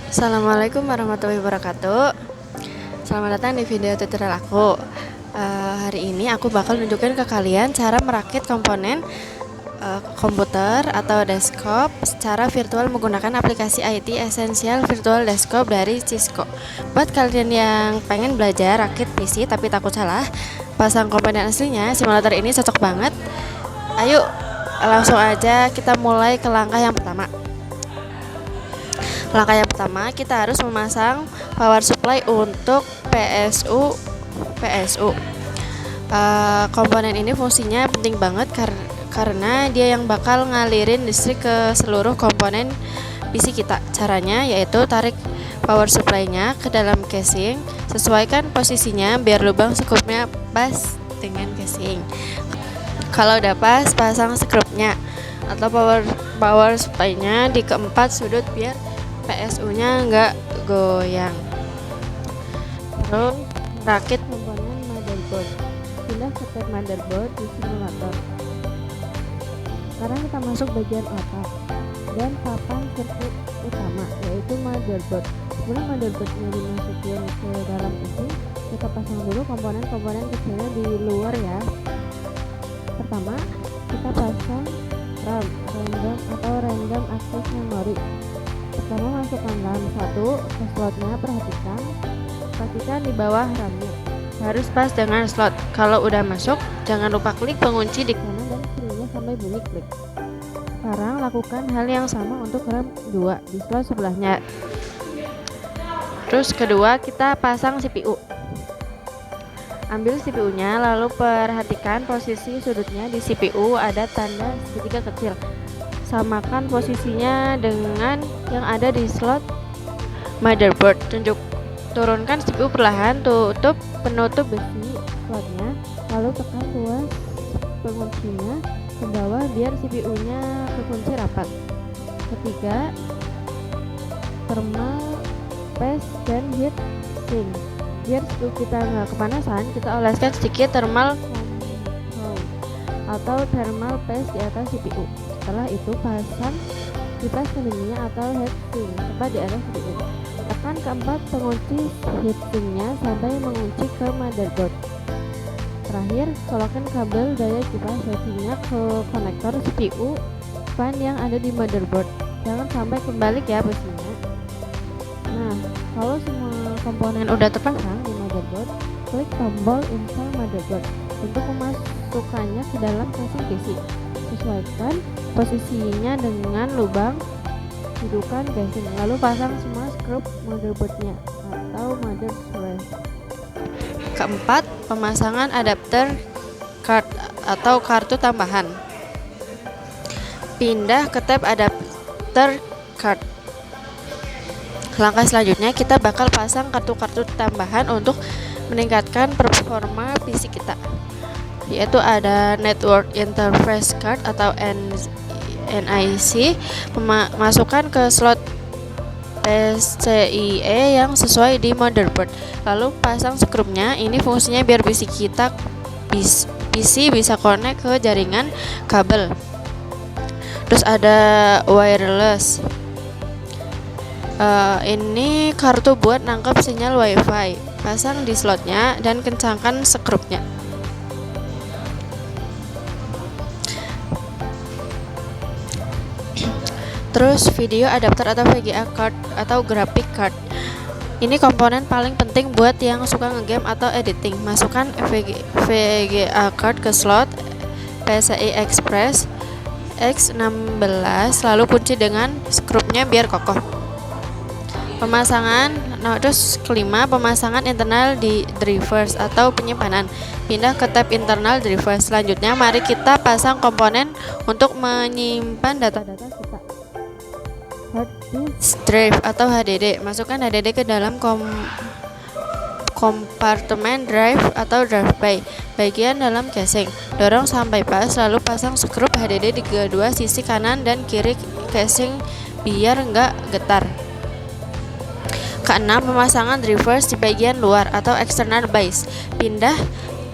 Assalamualaikum warahmatullahi wabarakatuh. Selamat datang di video tutorial aku. Hari ini aku bakal nunjukin ke kalian cara merakit komponen komputer atau desktop secara virtual menggunakan aplikasi IT Essential Virtual Desktop dari Cisco. Buat kalian yang pengen belajar rakit PC tapi takut salah pasang komponen aslinya, simulator ini cocok banget. Ayo langsung aja kita mulai ke langkah yang pertama. Langkah yang pertama, kita harus memasang power supply untuk PSU. Komponen ini fungsinya penting banget karena dia yang bakal ngalirin listrik ke seluruh komponen PC kita. Caranya yaitu tarik power supply-nya ke dalam casing, sesuaikan posisinya biar lubang skrupnya pas dengan casing. Kalau udah pas, pasang skrupnya atau power supply-nya di keempat sudut biar PSU-nya nggak goyang. Terus rakit komponen motherboard. Pindah ke tab motherboard di simulator. Sekarang kita masuk bagian otak dan papan sirkuit utama, yaitu motherboard. Sebelum motherboardnya dimasukin ke dalam ini, kita pasang dulu komponen-komponen kecilnya di luar ya. Pertama, kita pasang RAM, random access memory. Pertama, masukkan RAM 1 ke slotnya. Pastikan di bawah RAM-nya harus pas dengan slot. Kalau udah masuk, jangan lupa klik pengunci di kanan dan kirinya sampai bunyi klik. Sekarang lakukan hal yang sama untuk RAM 2 di slot sebelahnya. Terus kedua, kita pasang CPU. Ambil CPU-nya, lalu perhatikan posisi sudutnya. Di CPU ada tanda segitiga kecil. Samakan posisinya dengan yang ada di slot motherboard. Turunkan CPU perlahan, tutup penutup besi slotnya, lalu tekan tuas penguncinya ke bawah biar CPU-nya kekunci rapat. Ketiga, thermal paste dan heat sink. Biar CPU kita nggak kepanasan, kita oleskan sedikit thermal atau thermal paste di atas CPU. Setelah itu pasang kipas pendinginnya atau heatsink tepat di atas CPU. Tekan keempat pengunci heatsinknya sampai mengunci ke motherboard. Terakhir, colokkan kabel daya kipas heatsinknya ke konektor CPU fan yang ada di motherboard. Jangan sampai kebalik ya besinya. Nah, kalau semua komponen udah terpasang di motherboard, klik tombol install motherboard untuk memasukkannya ke dalam casing PC. Sesuaikan posisinya dengan lubang dudukan casing, lalu pasang semua skrup motherboardnya atau mother switch. Keempat, pemasangan adapter card atau kartu tambahan. Pindah ke tab adapter card. Langkah selanjutnya, kita bakal pasang kartu-kartu tambahan untuk meningkatkan performa PC kita, yaitu ada Network Interface Card atau NIC. Masukkan ke slot PCIe yang sesuai di motherboard, lalu pasang skrupnya. Ini fungsinya biar PC bisa connect ke jaringan kabel. Terus ada wireless. Ini kartu buat nangkep sinyal WiFi. Pasang di slotnya dan kencangkan skrupnya. Terus video adapter atau VGA card atau graphic card. Ini komponen paling penting buat yang suka ngegame atau editing. Masukkan VGA card ke slot PCI Express X16, lalu kunci dengan skrupnya biar kokoh. Terus kelima, pemasangan internal di drivers atau penyimpanan. Pindah ke tab internal drivers. Selanjutnya, mari kita pasang komponen untuk menyimpan data-data kita. Hard disk drive atau HDD. Masukkan HDD ke dalam kompartemen drive atau drive bay bagian dalam casing. Dorong sampai pas, lalu pasang skrup HDD di kedua sisi kanan dan kiri casing biar nggak getar. Keenam, pemasangan drivers di bagian luar atau external base. Pindah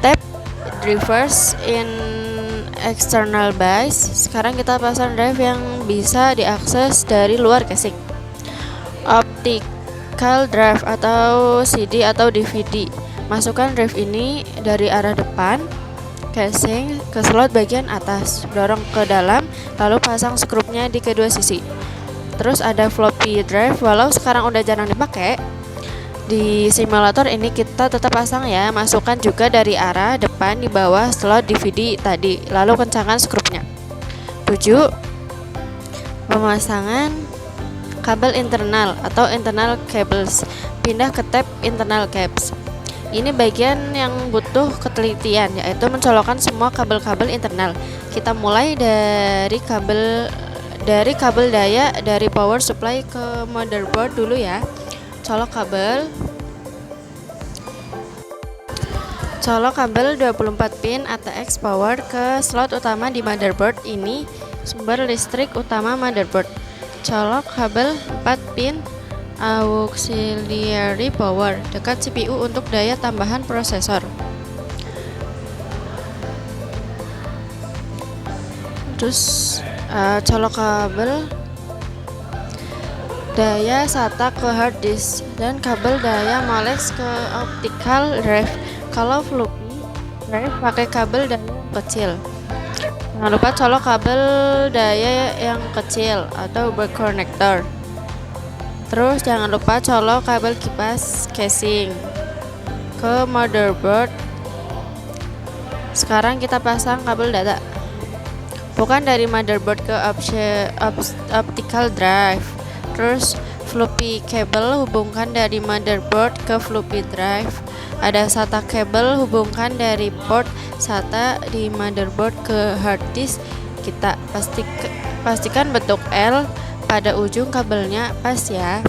tab drivers in external base. Sekarang kita pasang drive yang bisa diakses dari luar casing. optical drive atau CD atau DVD. Masukkan drive ini dari arah depan casing ke slot bagian atas, dorong ke dalam, lalu pasang skrupnya di kedua sisi. Terus ada floppy drive, walau sekarang udah jarang dipakai, di simulator ini kita tetap pasang ya. Masukkan juga dari arah depan di bawah slot DVD tadi, lalu kencangkan skrupnya. 7. Pemasangan kabel internal atau internal cables. Pindah ke tab internal cables. Ini bagian yang butuh ketelitian, yaitu mencolokkan semua kabel-kabel internal. Kita mulai dari kabel daya dari power supply ke motherboard dulu ya. Colok kabel 24 pin ATX power ke slot utama di motherboard. Ini sumber listrik utama motherboard. Colok kabel 4 pin auxiliary power dekat CPU untuk daya tambahan prosesor. Terus colok kabel daya SATA ke hard disk dan kabel daya Molex ke optical drive. Kalau floppy drive pakai kabel daya yang kecil. Jangan lupa colok kabel daya yang kecil atau back connector. Terus jangan lupa colok kabel kipas casing ke motherboard. Sekarang kita pasang kabel data, bukan dari motherboard ke optical drive. Terus floppy cable hubungkan dari motherboard ke floppy drive. Ada SATA cable hubungkan dari port SATA di motherboard ke hard disk. Kita pastikan bentuk L pada ujung kabelnya pas ya.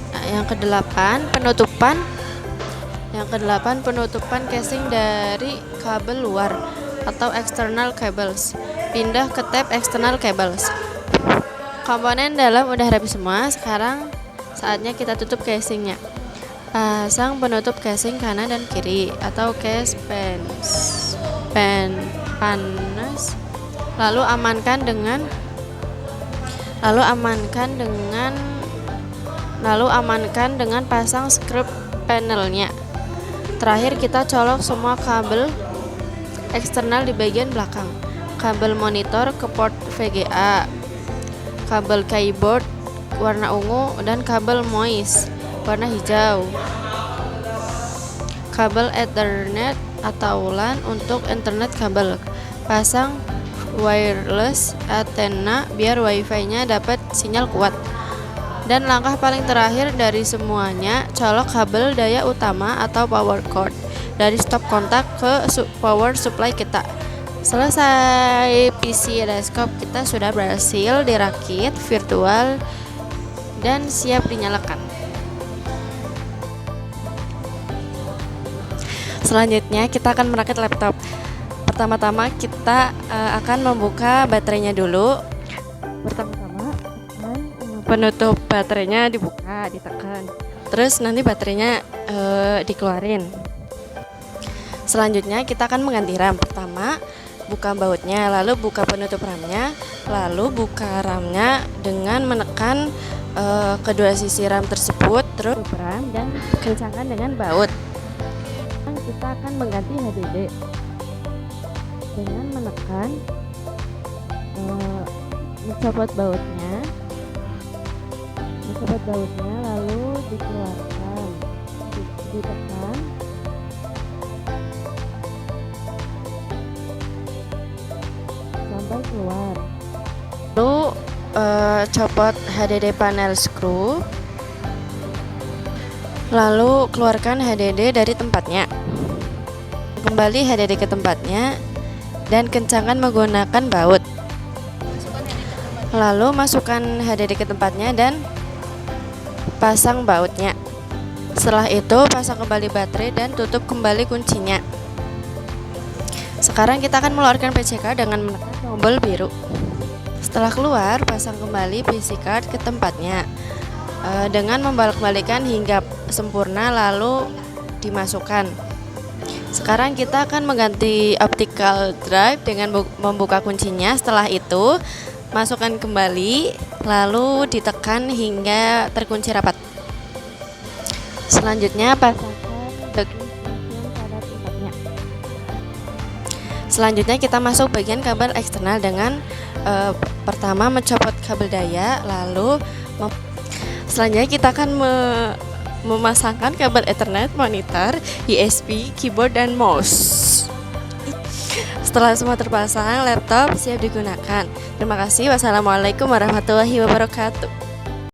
Nah, yang kedelapan penutupan casing dari kabel luar atau external cables. Pindah ke tab external cables. Komponen dalam udah rapi semua. Sekarang saatnya kita tutup casingnya. Pasang penutup casing kanan dan kiri atau case panas. Lalu amankan dengan pasang skrup panelnya. Terakhir kita colok semua kabel eksternal di bagian belakang. Kabel monitor ke port VGA, kabel keyboard warna ungu dan kabel mouse warna hijau. Kabel Ethernet atau LAN untuk internet kabel. Pasang wireless antenna biar wifi-nya dapat sinyal kuat. Dan langkah paling terakhir dari semuanya, colok kabel daya utama atau power cord dari stop kontak ke power supply kita. Selesai, PC desktop kita sudah berhasil dirakit virtual dan siap dinyalakan. Selanjutnya kita akan merakit laptop. Pertama-tama kita akan membuka baterainya dulu. Penutup baterainya dibuka, ditekan. Terus nanti baterainya dikeluarin. Selanjutnya kita akan mengganti RAM. Pertama buka bautnya, lalu buka penutup RAM-nya, lalu buka RAM-nya dengan menekan kedua sisi RAM tersebut, terus RAM dan kencangkan dengan baut. Kita akan mengganti HDD dengan menekan mencopot bautnya lalu dikeluarkan, ditekan sampai keluar. Lalu copot HDD panel screw, lalu keluarkan HDD dari tempatnya. Kembali HDD ke tempatnya dan kencangkan menggunakan baut. Lalu masukkan HDD ke tempatnya dan pasang bautnya. Setelah itu pasang kembali baterai dan tutup kembali kuncinya. Sekarang kita akan mengeluarkan PC card dengan menekan tombol biru. Setelah keluar, pasang kembali PC card ke tempatnya dengan membalik-balikan hingga sempurna lalu dimasukkan. Sekarang kita akan mengganti optical drive dengan membuka kuncinya. Setelah itu masukkan kembali, lalu ditekan hingga terkunci rapat. Selanjutnya pasangkan bagian pada tempatnya. Selanjutnya kita masuk bagian kabel eksternal dengan pertama mencopot kabel daya, lalu selanjutnya kita akan memasangkan kabel Ethernet, monitor, USB, keyboard, dan mouse. Setelah semua terpasang, laptop siap digunakan. Terima kasih. Wassalamualaikum warahmatullahi wabarakatuh.